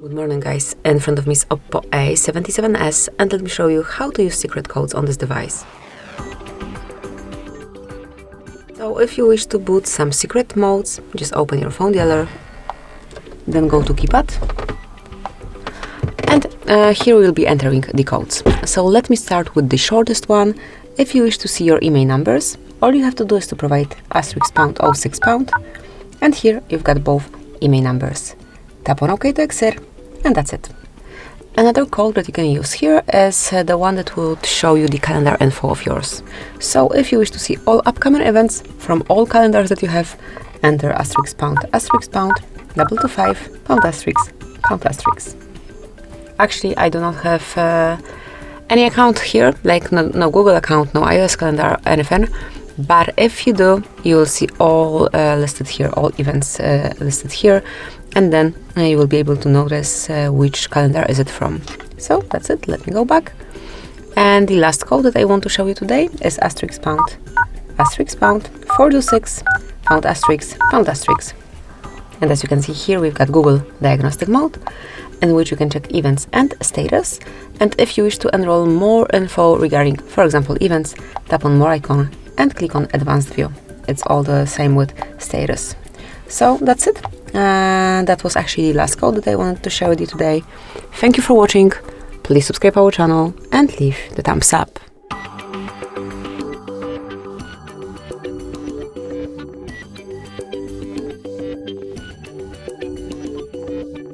Good morning guys, in front of me is Oppo A77s and let me show you how to use secret codes on this device. So if you wish to boot some secret modes, just open your phone dealer, then go to keypad, and here we'll be entering the codes. So let me start with the shortest one. If you wish to see your email numbers, all you have to do is to provide *#06#, and here you've got both email numbers. Tap on OK to exit, and that's it. Another code that you can use here is the one that would show you the calendar info of yours. So if you wish to see all upcoming events from all calendars that you have, enter *#, double to 5, #**. Actually, I do not have any account here, like no Google account, no iOS calendar, anything. But if you do, you will see all listed here, all events listed here, and then you will be able to notice which calendar is it from. So that's it. Let me go back. And the last code that I want to show you today is *#, 426, #**. And as you can see here, we've got Google Diagnostic mode, in which you can check events and status. And if you wish to enroll more info regarding, for example, events, tap on more icon and click on advanced view. It's all the same with status. So that's it. That was actually the last code that I wanted to share with you today. Thank you for watching. Please subscribe our channel and leave the thumbs up.